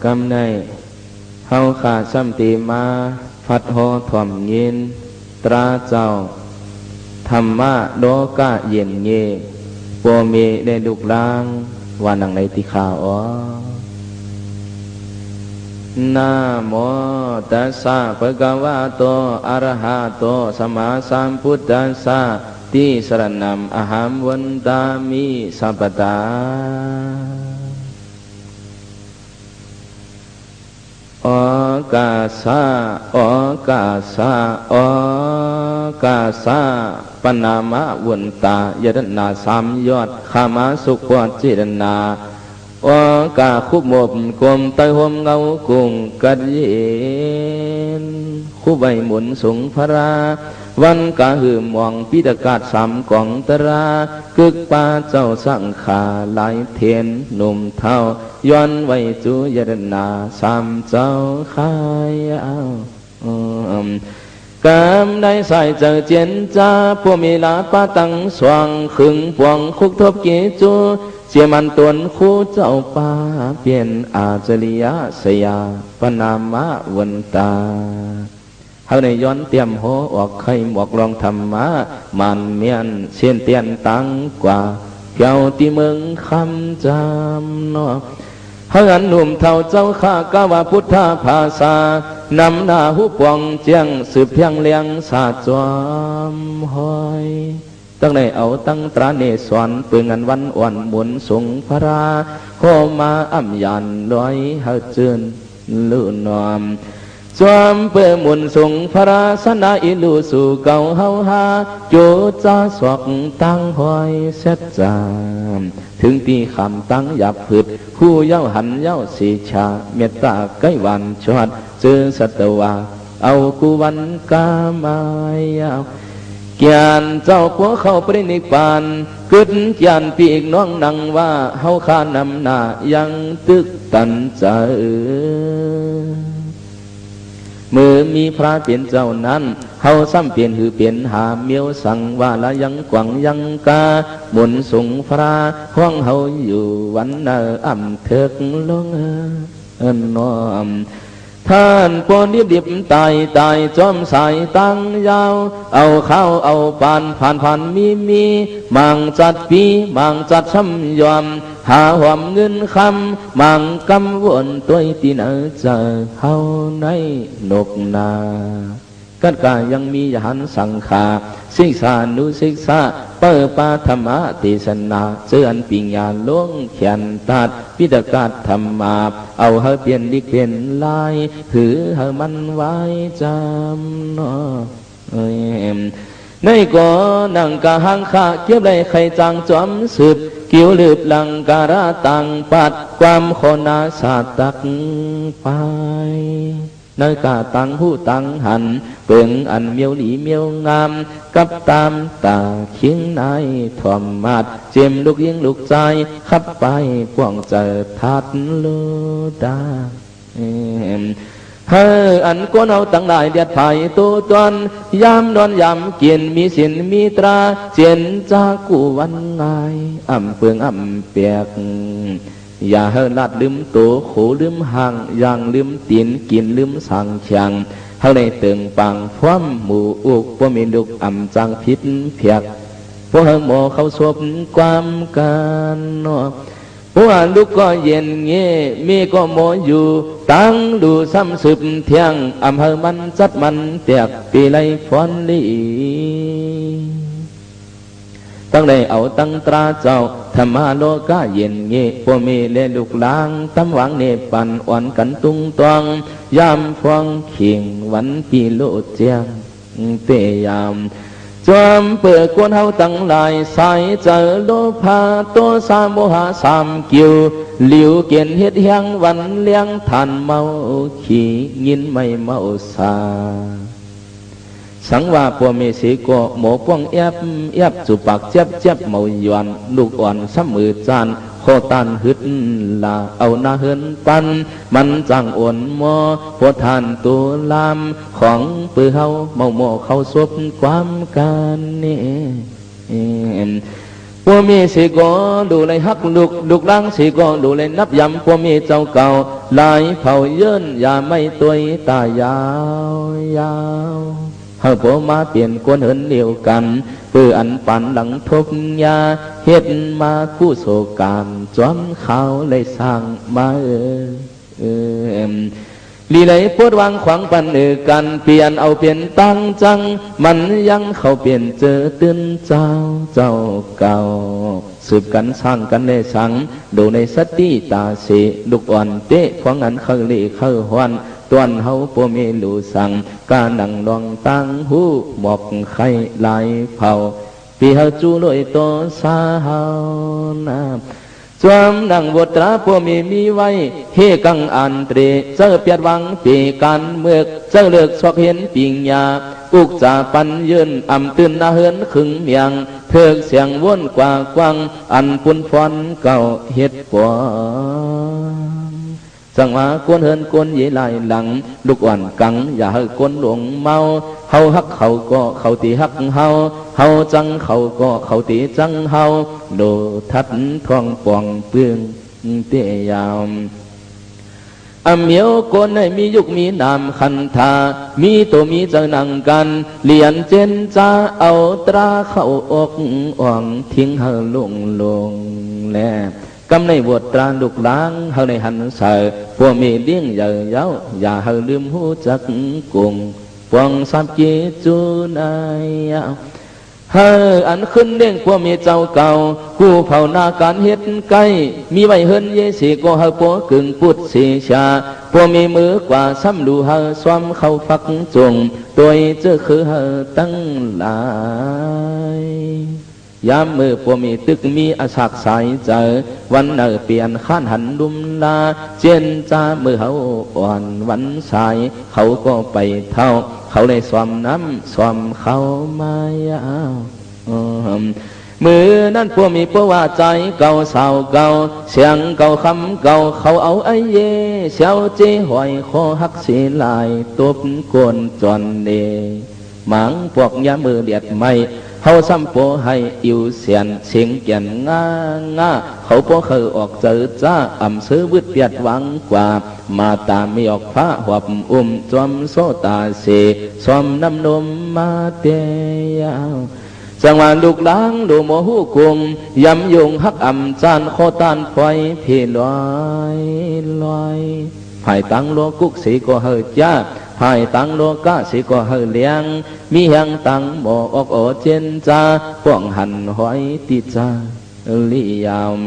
กำในเฮาขาดซ้ำตีมาฟัดหอถ่อมยินตราเจ้าธรรมะโลกะเย็นเยปวมีได้ดุกลางวานังในติขานะโมตัสสะภะคะวะโตอะระหะโตสัมมาสัมพุทธัสสะติสรณัมอะหัมวันตามิสัพพตาอากาสะอากาสะอากาสะปนามะวันตายรนาสามยอดขามาสุขปวดจิรนาอากาคุบมบกลมไตหมเงากุงกัดเย็นคุใบหมุนสูงพระวันกะหืมมองพิดากาศสามกองตราคึกป่าเจ้าสังขาหลายเทียนหนุ่มเท่าย้อนไว้จุยรนาสามเจ้าขายเอากามได้ใส่เจอเจียนจ้าพวกมีลาป้าตังสว่างขึงปวงคุกทบกีจูเจียมันตวนคู่เจ้าป่าเปลี่ยนอาจริยะสยาปนามะวันตาเฮาในย้อนเตรียมโหออกไข่หมวกลองธรรมะมันเมียนเช่นเตียนตังกว่าเกี่ยวที่เมืองคำจำเนาะเฮาอันหนุ่มเท่าเจ้าข้ากาวาพุทธภาษานำหน้าหูปองเจียงสืบเพียงเลี้ยงศาสตร์จอมหอยตั้งในเอาตั้งตราเนศวรปืนเงินวันอ่อนหมุนสูงพระราโคมาอ่ำยันลอยเฮาจืนลื่นนอมจวมเปื่อหมุนสูงพระราสนาอิลูสู่เก่าเฮาหาจูจ้าสวกตั้งหอยเสดจามถึงตีคำตั้งหยับผืดคู่เย้าหันเย้าสีชาเมตตาใกล้วันชวดเจอสัตวาเอากูวันกามายาวเกียนเจ้าผัวเข้าปรินิพพานกึศเกียนปีกน้องนังว่าเฮาข้านำหน้ายังตึกตันใจมือมีพระเปลี่ยนเจ้านั้นเฮาซ้ำเปลี่ยนหือเปลี่ยนหาเมียวสั่งว่าละยังกวังยังกาหมุนสูงพระห้องเฮาอยู่วันเนออ่ำเถิกลงน้อมท่านปนดิบตายจอมสายตั้งยาวเอาข้าวเอาปานผ่านมีมังจัดปีมังจัดช้ำยอมหาหวมเงินคำมังกำวนตัวตีนเจอเฮาในนกนากันกายังมียหันสังขาศิกษานุศิกษาเปิดปาธรรมะเทศนาเจือนปิญญาล่วงเขียนตัดพิดกาศธรรมาเอาเฮาเปลี่ยนดิเปลี่ยนลายถือเฮามันไว้จำเนาะในก่อนังกะหังขาเก็บได้ไข่จางจอมสืบกิ้วลืบลังการะตังปัดความโคนาสาตักไปในกาตังหูตังหันเปิงอันเมียวหลีเมียวงามกับตามตาเคียงนายถ่อมมาดเจมลูกยิงลูกใจขับไปพวงเจอทัดโลดาเฮออันก้นเอาตั้งหลายเดียดไผ่ตัวตนยามนอนยามเกียนมีสินมีตราเจียนจากกูวันไงอ่ำเปืองอ่ำเปียกอย่าเฮอลัดลืมตัวโขลืมห่างอย่างลืมตีนกินลืมสั่งเชียงเฮาในเติงปังพร้อมหมู่อุกบ่มีลูกอ่ำจังพิษเพียกพวกเฮาหมอเขาสวบความกันเนาะพวกลูกก็เย็นเงี้มีก็หมออยู่ตั้งดูซ้ำสืบเที่ยงอำเภอมันจัดมันเตียกปีไรฟอนลีตั้งได้เอาตั้งตราเจ้าธรรมาโลกาเย็นเงี้พวกมีเลลูกลางตำหวังเนปันอ่อนกันตุงตวงยามฟองเขียงวันปีโลเจียงเตยามจอมเปิดกวนเฮาตั้งหลายสายเจอโลภะตัวสามโมหะสามกิวหลิวเกียนเฮ็ดเฮียงวันเลี้ยงทานเมาขี้ยินไม่เมาสาสังว่าปัวเมสีโกหมอป้องแอบจุปักเจ็บเมาหยวนลูกอ่อนซ้ำมือจานโคตันหึดลาเอาหน้าเฮินปันมันจังอ่อนมอพวทานตัวลามของปือเฮาเมาหมอเขาซบความกันนี่ พวกมีสิก็ดูเลยฮักลูกล้างสิก็ดูเลยนับยำพวกมีเจ้าเก่าหลายเผาเยินอย่าไม่ตัวตายาวเฮาพวกมาเปลี่ยนกวนเหินเดียวกันเพื่ออันปันหลังทบยาเฮ็ดมาคู่โศการจอมเขาเลยสร้างมาลีเลยพูดวางขวางปันกันเปลี่ยนเอาเปลี่ยนตั้งจังมันยังเขาเปลี่ยนเจอตื่นเจ้าเก่าสืบกันสร้างกันเลยสังดูในสติตาสีลูกอ่อนเตะของอันเขาลีเขาหวนตวนเฮาปวมีลูสังการดังดองตั้งหูหมอกไข่ลายเผาปีเฮาจูลอยโตสาเฮานาจวมดังบทตราพวมีไว้เฮกังอันเตรเจ้าเปียดวังปีกันเมือกเจ้าเลือกสอกเห็นปิงยาอุกจ่าปันยืนอ่ำตื่นนาเหินขึงเมียงเพิกเสียงวนกว่ากวังอันปุ่นฟอนเก่าเฮ็ดปวจังหวะกวนเหินกวนเยลายหลังลูกอ่อนกังอย่าให้กวนหลงเมาเฮาฮักเขาก็เขาตีฮักเฮาจังเขาก็เขาตีจังเฮาโดทัดทองปองเปลืองเตยาวเมียวกวนให้มียุคมีนามคันธามีตัวมีเจ้านังกันเลียนเจนจ้าเอาตราเข้าอกอ่องทิ้งเฮาลงแลกำในบทตราลูกล้างเฮาในหันใส่พวกมีเลี้ยงเยาอย่าเฮาลืมหูจักกุงปวงสับจีจูนายเฮาอันขึ้นเด้งพวกมีเจ้าเก่ากูเผานาการเฮ็ดไก่มีไว้เฮินเยสีก็เฮาปัวกึ่งปุดสีชาพวกมีมือกว่าซ้ำดูเฮาซ้อมเข้าฟักจงตัวเจอคือเฮาตั้งหลายยามมือพวกมีตึกมีอาศักสายเจอวันเปลี่ยนข้านหันดุมลาเจนจ้ามือเฮาอ่อนวันสายเขาก็ไปเท่าเขาเลยซ้อมน้ำซ้อมเขามายาวมือนั้นพวกมีพวกว่าใจเก่าสาวเก่าเสียงเก่าคำเก่าเขาเอาไอ้เย่เสียวเจ้หอยคอหักสีลายตบกวนจอนเดหมังพวกยามือเดียดไม่เฮาซ้ำโปให้อิวเสียนเสียงเกียนง่าเขาโปเคยออกเจอจ้าอ่ำซื้อบึดเปียดหวังกว่ามาตามมีออกพระหวบจอมโซตาเสซอมน้ำนมมาเตียาวจังหวะลูกล้างดูโมหูกุมยำยุงฮักอ่ำจานโคตานไฟพี่ลอยภายตั้งโลกุกสีก็เฮจ้าภายตั้งโลกาสิก็เฮเลียงมีแหงตั้งหมอกอกโอเจนจ้าป้องหันหอยติจ้าลียาม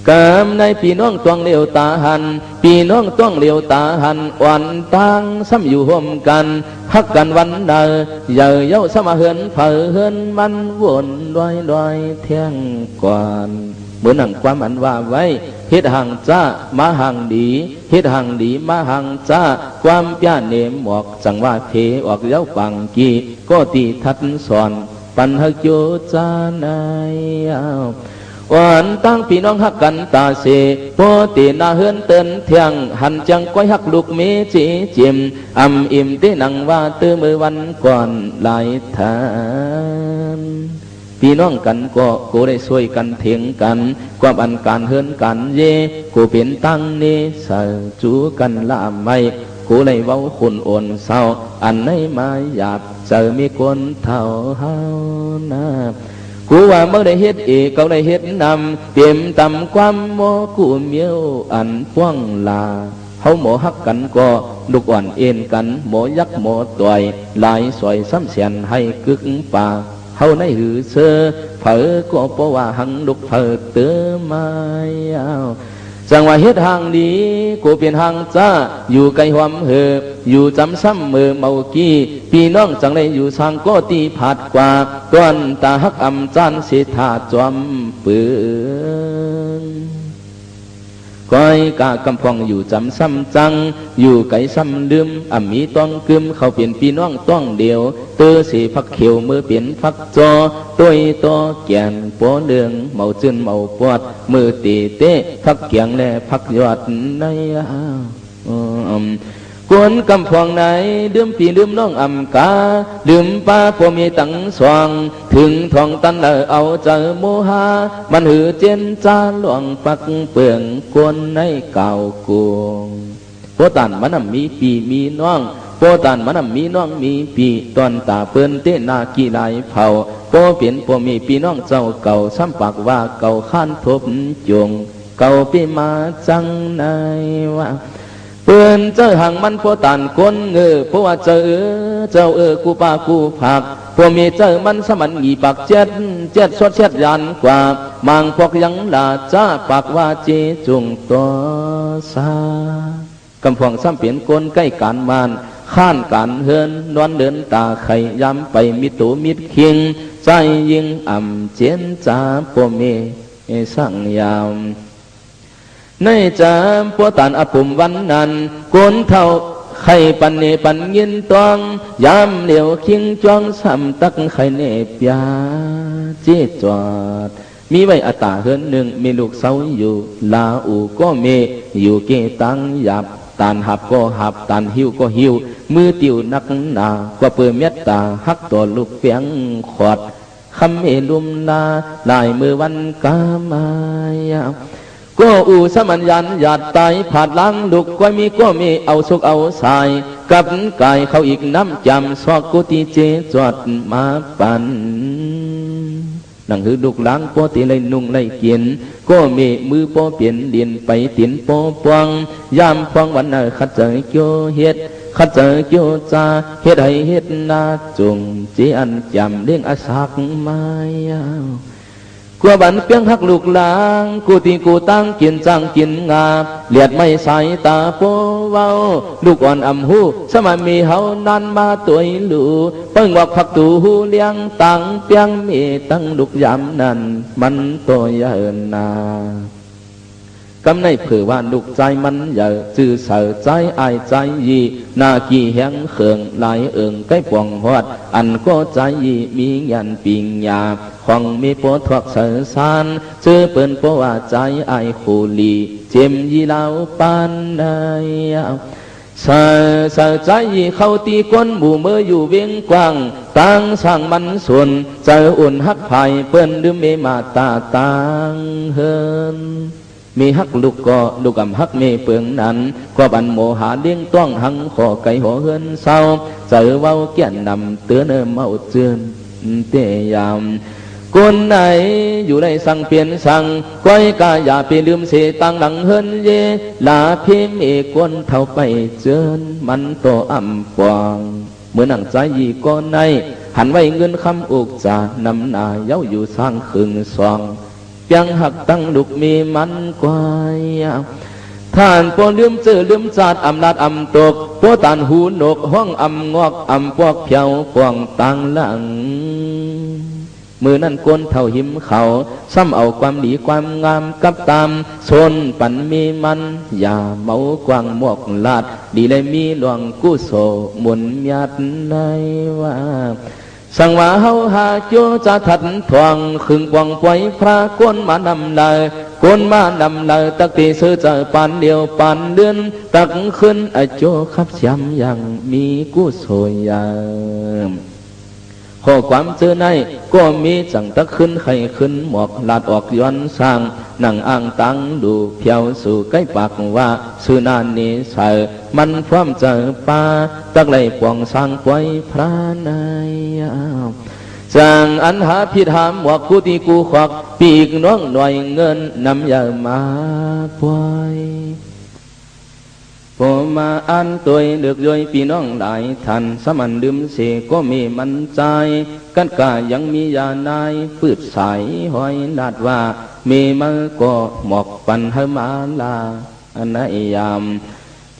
กามในพี่น้องต้องเลี้ยวตาหันพี่น้องต้องเลี้ยวตาหันวันตั้งซ้ำอยู่ห่วมกันฮักกันวันเดอเย่เย้าสมาเหินเผอเหินมันวนลอยเที่ยงก่อนเหมือนหนังความอันว่าไว้เฮ็ดห่างจ้ามาห่างดีเฮ็ดห่างดีมาห่างจ้าความย่าเนมออกจังว่าเทออกเย้าปังกีก็ตีทัดสอนปันหักโยจานายวันตั้งพี่น้องฮักกันตาเสโปตีนาเฮือนเตินเที่ยงหันจังก้อยฮักลูกเมจีจิมอิ่มที่นังว่าตื้อมือวันก่อนหลายทานพี่น้องกันก็กูได้ช่วยกันเถียงกันความอันการเฮือนกันเย่กูเป็นตั้งนี้ใส่จูกันละไม่กูเลยเว้าคุณโอนเศร้าอันไหนมาหยาบเจอมีคนเท่าเฮานากูว่าเมื่อได้เฮ็ดเอกเขาได้เฮ็ดนำเตรียมตำความโมกูเมียวอันพ่วงลาเฮาหมอฮักกันก็ลูกอ่อนเอ็นกันหมอยักหมอต่อยลายสอยซ้ำเสียนให้กึกป่าเฮาในหือเสือเผอก็เพราะว่าหังลูกเผอเตือมาจังว่าเฮ็ดห่างดีกูเป็นห่างจ้าอยู่ไกลหวมเหออยู่จำซ้ำมือเมากี้พี่น้องจังเลยอยู่ทางก็ตีผาดกว่าก้อนตาฮักอ่ำจานเสถาจอมปืนก้อยกากำพองอยู่จำซ้ำจังอยู่ไกลซ้ำลืมมีต้องกึมเขาเปลี่ยนพี่น้องต้องเดียวเตอสีพักเขียวมือเปลี่ยนพักจอตัวตัวแก่นปอเดืองเมาจืนเมาปวดมือตีเตะพักเกียงและพักยอดใน กวนกำพวงไหนลืมพี่ลืมน้องอำกาลืมป้าพวมีตังสว่างถึงทองตันเลยเอาเจอโมหามันหือเจนจ้าหลวงปักเปลืองกวนในเก่ากวงโปตันมันมีปีมีน้องโปตันมันมีน้องมีปีตอนตาเปิ้นเตนากีไหลเผาโปเปลี่ยนโปมีปีน้องเจ้าเก่าซ้ำปากว่าเก่าข้านทบจงเก่าปีมาจังในว่าเปื่อนเจอห่างมันโพตันคนเงือเพราะว่าเจ้ากูปากูผักพวมีเจอมันสมันงีปักเจ็ดสดเช็ดยันกว่ามังพวกยังลาจ้าปากว่าเจจุงตัวซากำพวงซ้ำเปลี่ยนคนใกล้การมานข้านการเฮินนอนเดินตาไข่ย้ำไปมิตูมิดเคียงใจยิงอ่ำเจนจ้าพวมีสั่งยามในจามปัวตันอภุมวันนั้นโกนเท่าไข่ปันเนปันยินตองยามเหลียวคิงจ้องซ้ำตักไข่เนปยาเจจอดมีไว้อัตาเฮินหนึ่งมีลูกเสาอยู่ลาอูก็เมอยู่เกตังหยับตานหับก็หับตานหิวก็หิวมือติวนักหนากว่าเปื่อเม็ดตาฮักตัวลูกเปียงขอดคำเอลุมลาลายมือวันกามายก็อูสมัญญันหยาดตายผาดล้างดุกก็มีเอาสุกเอาสายกับกายเขาอีกน้ำจำสอกกุฏิเจจอดมาปันนังหือดุกล้างปอตีเลยนุ่งเลยเกียนก็มีมือปอเปลี่ยนเดียนไปตินปอปวงยามฟังวันขัดเจอเกี่ยวเฮ็ดขัดเจอเกี่ยวจาเฮ็ดให้เฮ็ดนาจงเจอันจำเลี้ยงอาสักมายกลัวบันเปียงหักลูกหลางกูตีกูตั้งกินจังกินงาเลียดไม่ใส่ตาโปเว้าลูกอ่อนอำหูสมัยมีเฮานันมาตัวลูเปิ้งวักผักตูหูเลี้ยงตังเปียงมีตั้งลูกยำนั่นมันตัวเยินนากำในเผื่อว่าลูกใจมันใหญ่จื้อเสือใจอายใจยีนากีแหงเขื่องไหลใกล้ป่องหอดอันก็ใจยีมียันปิงยาของมีปวดทวักเสือสานชื่อเปิ้นปว่าใจอายคูลีเจมยีเหลาปานใดเสือใจยีเข้าตีก้นหมู่เมื่ออยู่เวียงกว้างตั้งสร้างมันส่วนใจอุ่นฮักไผ่เปิ้นดื่มเมมาตาตังเฮินมีฮักลูกก็ลูกกำฮักเมเปลืองนั้นก็บันโมหาเลี้ยงต้องหังขอไก่หัวเฮือนเศร้าเจอเว้าเกี่ยนนำเตือนเมาเจือนเตยามคนไหนอยู่ในสั่งเปลี่ยนสั่งก้อยกาอย่าไปลืมเสตังหลังเฮินเยลาพิมเอกวนเท่าไปเจือนมันโตอ่ำปองเมื่อหนังใจยีก้อนในหันไว้เงินคำอุกจานำนาเย้าอยู่สร้างคืนสองยังหักตั้งลูกมีมันกวายท่านปนลืมเจอลืมจาดอำนาจอำตกพวตันหูนกห้องอำงอกอำพวกเพียวพวงตังหลังมือนั่นก้นเท่าหิมเขาซ้ำเอาความดีความงามกับตามชนปันมีมันอย่าเมากวางหมวกลาดดีเลยมีหลวงกู้โสหมุนยัดในว่าสังว่าเฮาหาโยจะทัดทวงขึงปวงปล่อยพระก้นมานำเลยก้นมานำเลยตักตีซื้อเจอปานเดียวปานเดือนตักขึ้นอโจขับย้ำยังมีกู้โสยามข้อความเจอในก็มีจังตะขึ้นไข่ขึ้นหมอกลาดออกย้อนสร้างนั่งอ่างตังดูเพียวสู่ใกล้ปากว่าสื่อนานนี้ใส่มันพร้อมเจอป่าตักไหลปวงสร้างปล่อยพระนายจางอันหาพิธามหมวกกูตีกูขวักปีกน้องหน่อยเงินนำยามาปล่อยผมมาอันตัวเลือกย่อยพี่น้องหลายท่านสมันดื่มเสก็มีมันใจกันกายังมียานายปืดสายหอยลาดว่ามีมันก็หมอกปันให้มาลาอันไหนยาม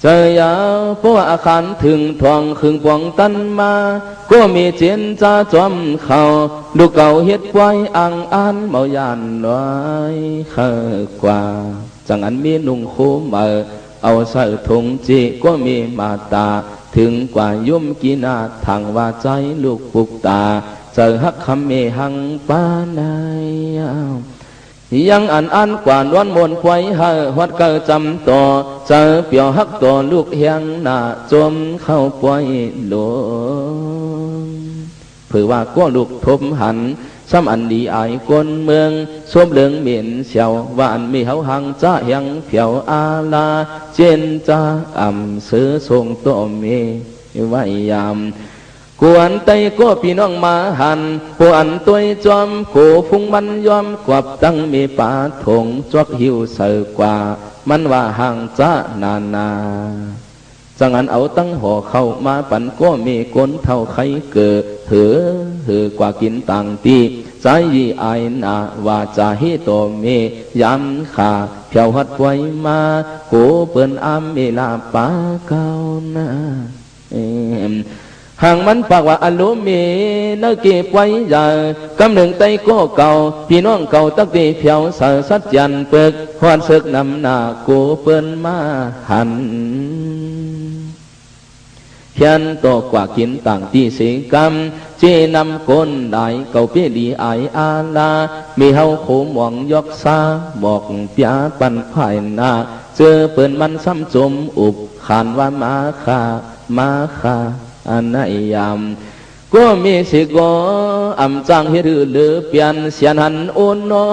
เจอยาวเพราะอาคารถึงทองขึงปวงตันมาก็มีเจนจ้าจอมเขาลูกเก่าเฮ็ดไว้อ่างอันเมายานน้อยเขกว่าจังอันมีนุ่งคู่มาเอาใส่ถุงจีก็มีมาตาถึงกว่ายุ่มกีนาทางว่าใจลูกปุกตาเจอฮักคำเมหังป้านาย ยังอันกว่านวลมนควายหาหัดเกิดจำต่อเจอเปียวฮักตัวลูกเฮียงหน้าจมเข้าป่วยหลงเผื่อว่าก็ลูกทบหันซ้ำอันดีอายคนเมืองสวมเหลืองเหม็นเฉียวว่าอันมีเฮาหังจ้าเฮียงเผียวอาลาเจนจ้าอ่ำซื้อทรงตัวเมไว้ยามกวนไตก็พี่น้องมาหันปวนตัวจอมโกฟุงมันยอมกวับตั้งมีป่าถงจวกหิวเสือกว่ามันว่าห่างจ้านาจังอันเอาตั้งห่อเข้ามาปั่นก็มีก้นเท่าไข่เกิดหือกว่ากินต่างตีใจยีอายนาว่าจะให้ตัวเมยำขาเพียวหัดไว้มาโกเปิ้นอามเมลาปาเก้านาห่างมันปากว่าอโลเมนเก็บไว้ใหญ่กำหนึ่งไตก็เก่าพี่น้องเก่าตักตีเพียวสาสัจยันเปิกหวานศึกนำหน้าโกเปิ้นมาหันเขียนต่อกว่ากินต่างที่สิกรรมเจนำก้นได้เก่าเปียดีอายอาลามีเฮาโขมหวงยกซาบอกเปียปันภายนาเจอเปิ้นมันซ้ำจมอุบขานว่ามาคาอันไหนยามก็มีสิกออำจังเฮือเลือเปลี่ยนเสียนหันโอนนอ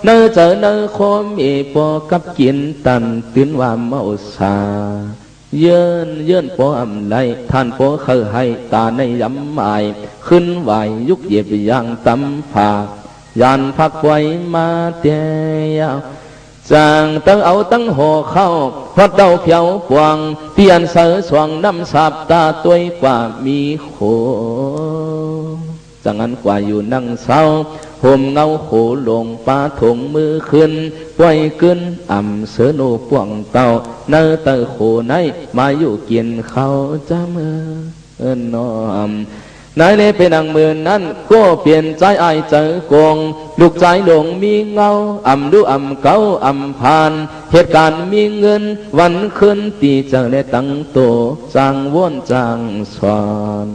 เนอเจอเนอโคมีปอกับกินตันตื่นว่าเมาสาเยื่นปออำไรท่านปอเคยให้ตาในย้ำหมายขึ้นไหวยุกเย็บอย่างตำผากยันพักไว้มาเตียจางตั้งเอาตั้งห่อเข้าพอดเดาเพียวปวงเปลี่ยนเสือสวงน้ำสับตาตัวกว่ามีโขจังอันกว่าอยู่นั่งเศร้าห่มเงาโขลงปาถงมือขึ้นปล่อยขึ้นอ่ำเสือโนปวงเต่าเนื้อเตอโขในมาอยู่กินเขาจะมือนอมนายเลเป็นนางเมือนนั้นก็เปลี่ยนใจอายเจอกงลูกใจหลงมีเงาอ่ำดูอ่ำเก้าอ่ำผ่านเหตุการณ์มีเงินวันขึ้นตีเจอในตั้งโตจางว่นจางสอน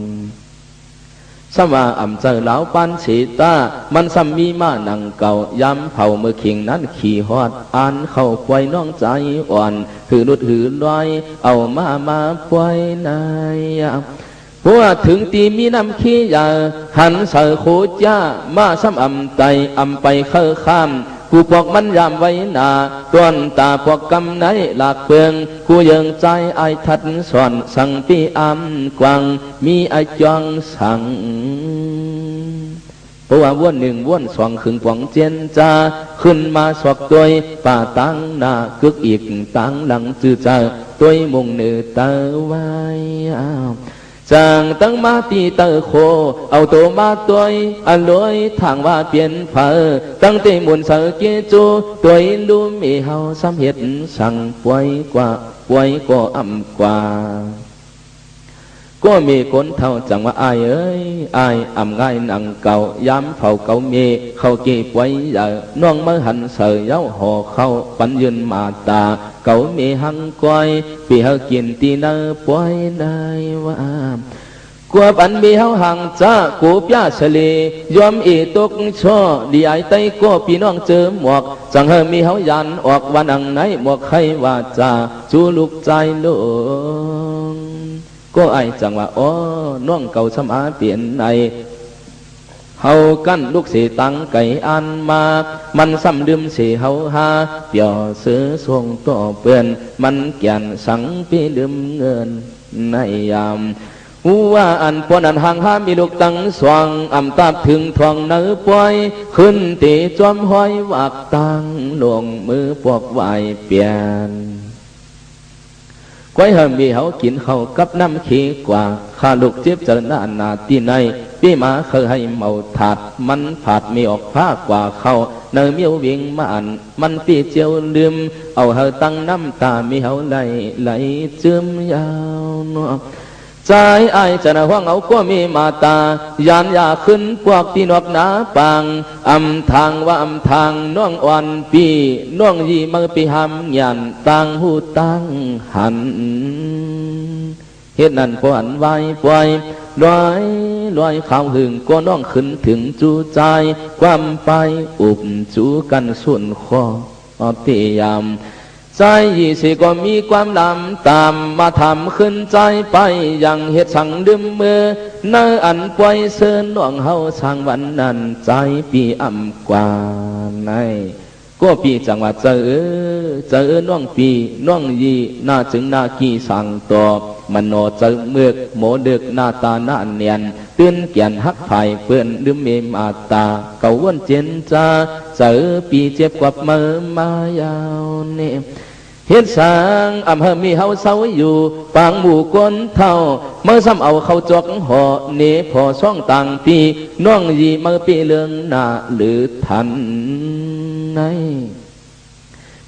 สมาอ่ำเจอเหลาปันสีตามันซ้ำมีมาหนังเก่าย้ำเผาเมื่อขิงนั้นขี่ฮอดอ่านเข้าป่วยน้องใจอ่อนหือนุดหือลอยเอามาป่วยนายหัวถึงตีมีน้ำขี้ยาหันเสือโคจ้ามาซ้ำอ่ำไตอ่ำไปเข้าข้ามกูปอกมันยามไว้หนาต้นตาปอกกำไหนหลากเปลืองกูยังใจไอทัดสอนสั่งปีอ่ำกวางมีไอจองสั่งเพราะว่าวนหนึ่งวนสองขึงปองเจนจ้าขึ้นมาสวกตัวป่าตั้งหน้ากึกอีกตั้งหลังจื้อจ้าตัวมุงเนื้อเตอไว้จางตั้งมาตีเตอโคเอาตัวมาตัวอันลอยทางว่าเปลี่ยนเผอตั้งเตมุนเสอเกจูตัวลูมีเฮาซ้ำเห็ดสั่งป่วยกว่าอ่ำกว่าก็มีคนเท่าจังว่าอายเอ้ยอายอ่ำง่ายหนังเก่าย้ำเผาเก่ามีเข้ากีป่วยใหญ่น้องมือหันเสยเย้าห่อเข้าปันยืนมาตาเก่ามีหังก้อยปีเฮากินตีเนอป่วยได้ว่ากว่าปันมีเฮาหังจ้ากูปยาเฉลียอมอีตกช่อดีไอไตก็พี่น้องเจอหมวกจังเฮมีเฮายันออกวันอังไหนหมวกใครว่าจ้าจูลูกใจลงก็ไอจังว่าอ๋อน้องเก่าสมาเปลี่ยนในเฮากันลูกสีตังไก่อันมามันซ้ำดื่มสีเฮาหาเปี่ยวซื้อส่งต่อเปื่อนมันแก่นสังปีดื่มเงินในยามว่าอันปนอันห่างห้ามีลูกตั้งสว่างอ่ำตาบถึงทองเนื้อป่วยขึ้นตีจอมห้อยวักตั้งลงมือปอกไหวเปลี่ยนก้อยเฮิมมีเฮากินเขากับน้ำขี้กว่าข้าลูกเจ็บเจริญนาตีในพี่มาเคยให้เมาถาดมันผาดมีออกผ้ากว่าเขาเนื้อเมียววิ่งมาอันมันปีเจียวลืมเอาเฮาตั้งน้ำตามีเฮาไหลจืมยาวเนาะใจไอจะน่าห่วงเอาก็มีมาตายานยาขึ้นพวกที่นอกหนาปังอำทางว่าอำทางน้องอ่อนปีน้องยีมือปีหำยันต่างหูตั้งหันเฮ็ดนั่นปวนไว้ปล่อย ลอยข่าวหึงก็น้องขึ้นถึงจูใจความไปอุบจูกันส่วนคอเตียมใจยี่สิก็มีความลำตามมาทำขึ้นใจไปอย่างเหตุสั่งดื่มมือเนื้ออันปล่อยเสินน้องเฮาสร้างวันนั้นใจปีอ่ำกว่าในก็ปีจังหวัดเจอน้องปีน้องยีน่าจึงน่ากี่สั่งตอบมันโนเจอเมือกโมเดึกหน้าตาหน้าเนียนตื่นเกียนฮักไผ่เปื้อนดื่มเมมอาตาเก่าวนเจนจ้าเจอปีเจ็บกว่าเมื่อมายาวเนเฮ็ดสางอำเภอมีเฮาเศร้าอยู่ปางหมู่ก้นเท่าเมื่อซ้ำเอาเขาจอกห่อเนพอซ่องต่างปีน้องยีเมื่อปีเลืองหน้าหรือทันใน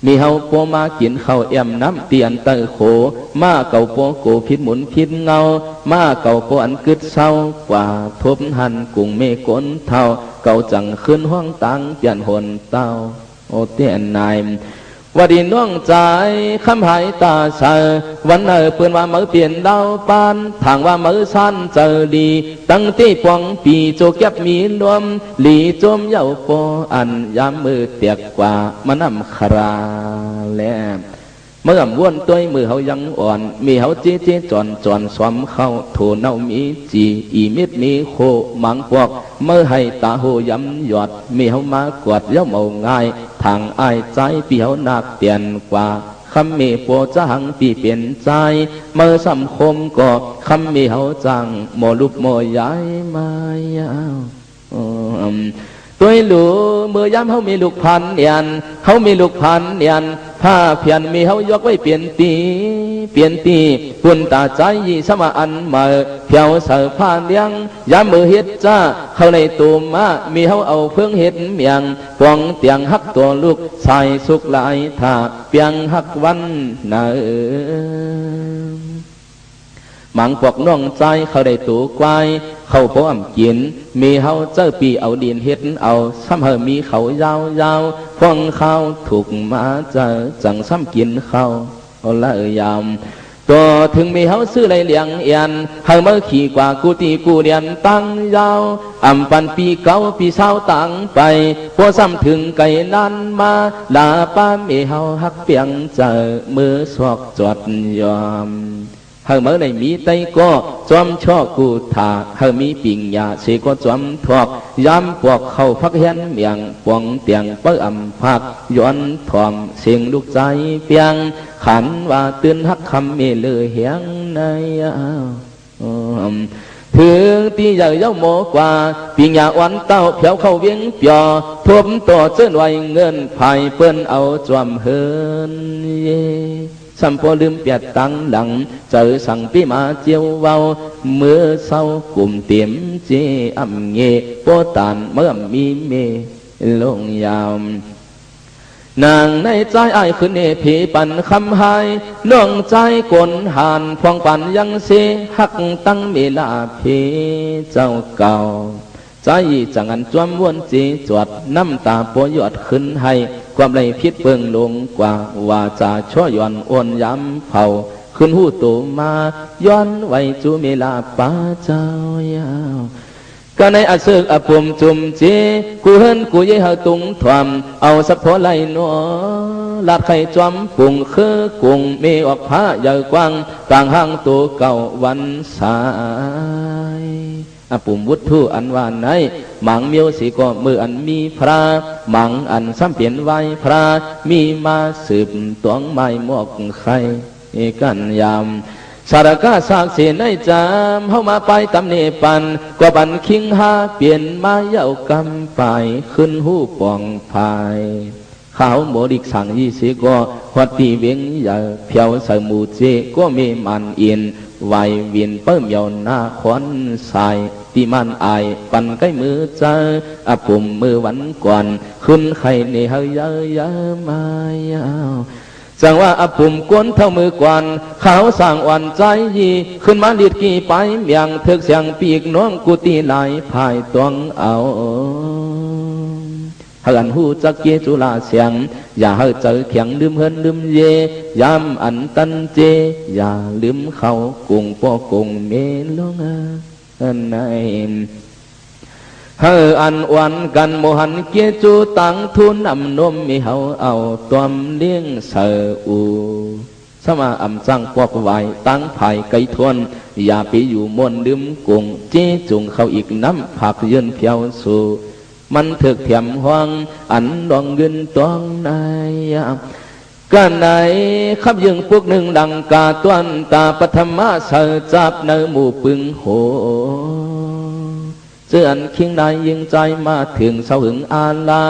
มีเฮาปัวมากินข้าวแอมน้ำเตียนเตอโขมาเก่าปัวโกพิษหมุนพิษเงามาเก่าปัวอันกึดเศร้ากว่าทบหันกุ้งเมฆก้นเท่าเก่าจังขึ้นห้องตังเปลี่ยนหนเต้าโอเตียนนายว่าดีน้องใจคำหายตาเสอวันเปื่อนว่าเมื่อเปลี่ยนดาวปานทางว่าเมื่อสั้นเจอดีตั้งที่ปองปีโจเก็บมีรวมหลีจมเย้าปออันยามมือเตียกกว่ามันนำคราแลเมื่อม้วนตัวมือเขายังอ่อนมีเขาเจ๊จอนสวมเข้าโถเน่ามีจีอีมิดมีโคมังปอกเมื่อให้ตาโหย้ำหยอดมีเขามากวดเย้าเมาง่ายทางอายใจปีเขาหนักเตียนกว่าคำมีโปจะหังปีเปลี่ยนใจเมื่อสัมคมก็คำมีเขาจังโมลุบโมย้ายมายาวตัวหลูเมื่อย้ำเขามีลูกพันยันเขามีลูกพันยันผ้าเพียนมีเขายกไว้เปลี่ยนตีปุ่นตาใจยี่สมาอันเมื่อเพียวเสือผ่านยังย้ำมือเฮ็ดจ้าเขาในตูมามีเขาเอาเพิ่งเฮ็ดเมียงกวงเตียงหักตัวลูกใส่สุกหลายถาเปียงหักวันเนอหมังพวกน้องใจเขาได้ตัวควายเขาพร้อมกินมีเฮาเจ้าปีเอาดินเฮ็ดเอาซ้ำเฮามีเขายาวพวงเขาถูกมาเจอจังซ้ำกินเขาละยามตัวถึงมีเฮาซื้อไรเลี้ยงเอียนเฮาเมื่อขี่กว่ากูตีกูเดียนตั้งยาวอำปันปีเก่าปีเศร้าตั้งไปพอซ้ำถึงไก่นั้นมาลาป้ามีเฮาฮักเปียงเจอมือสวกจดยอมเฮาเมื่อในมีไตก็จอมช่อกูถาเฮามีปิ่งยาเสก็จอมทอกย้ำปวกเข้าพักเฮียนเมียงปวงเตียงเปิ้อำพักย้อนถ่อมเสียงลูกใจเปียงขันว่าตื่นฮักคำเมลือเหียงในถึงตีใหญ่เย้าโมกว่าปิ่งยาอ่อนเต้าเพียวเข้าเวียงเปียทบต่อเจิ้นไว้เงินไผ่เปิ้นเอาจวมเฮินเยสัมพอลืมเปียดตังหลังเจอสั่งปีมาเจียวเว้าเมื่อเศร้ากลุ่มเตียมเจอ่ำเงโปตานเมื่อมีเมลงยาวนางในใจไอ้ขึ้นเนผีปันคำหายน้องใจกลหานพวงปันยังเสหักตั้งเมลาผีเจ้าเก่าใจจังอันจวมวนจีจวดน้ำตาปวยอดขึ้นให้ความไรพิษเปิงลงกว่าว่าจะช่อย้อนอ้วนย้ำเผาขึ้นหูตัวมาย้อนไว้จูเมลาป้าเจ้ายาวก็ในอาศึกอภูมิจุมเจกูเฮินกูยี่เฮาตุงถวมเอาสัพพไหลหนอลาดไข่จอมปุ่งคือกุ้งมีออกผ้าใหญ่กว้างต่างห้างตัวเก่าวันสายอปุ่มวุฒุอันวานในหมังเมียวสีก็มืออันมีพระหมังอันซ้ำเปลี่ยนไว้พระมีมาสืบตวงไม้หมอกไข่กันยามสารกาสากเสียในจามเข้ามาไปตำเนปันก็บันคิงหาเปลี่ยนมาเย้ากำไปขึ้นหูปองภายเขาโมดิกสั่งยี่สิก็หัดตีเวียงใหญ่เพียวใส่หมูเจก็มีมันเอียนไวเวียนเปิ้มเยาหน้าขวัญสายตีมันอายปันใกล้มือเจออปุ่มมือวันก่อนขึ้นไข่ในเฮยเยอะมายาวจังว่าอปุ่มกวนเท่ามือกวนเขาสั่งอ่อนใจยีขึ้นมาลีดกี่ไปเมียงเถือกเสียงปีกน้องกูตีไหลภายตวงเอาเฮินหูจักเกจุลาเสียงอย่าเฮเจอเขียงลืมเฮินลืมเยยามอันตันเจอย่าลืมเขากุงปอกุงเมลง ในเฮออันวันกันโมหันเกียจูตังทุนอำนมมีเฮาเอาตวมเลี้ยงเสอูสมาอำสั่งพวกไว้ตั้งไผ่ไก่ทวนอย่าไปอยู่มนดื่มกุงจี้จุงเขาอีกน้ำผักยืนเพียวสู่มันถึกเถียมห้องอันดองเงินตองนายกันไหนขับยึงพวกหนึ่งดังกาตวนตาปฐมมาเสจับในหมู่ปึงโหเจือนคิงได้ยิงใจมาถึงเสาหึงอาลา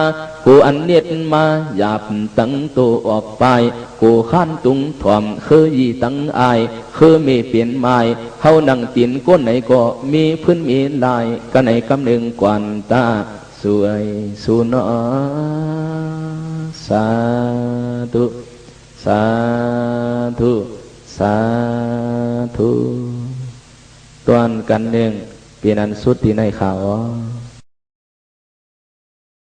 กูอันเนียดมาหยาบตั้งตัวออกไปกูข้านตุงถ่อมคือยีตั้งอายคือมีเปลี่ยนไม้เฮานั่งตีนก้นไหนก็มีพื้นมีลายกันไหนกำหนึ่งกวนตาสวยสุนอสาธุสาธุสาธุตวนกันหนึ่งเปลี่ยนอันสุดที่ในข่าว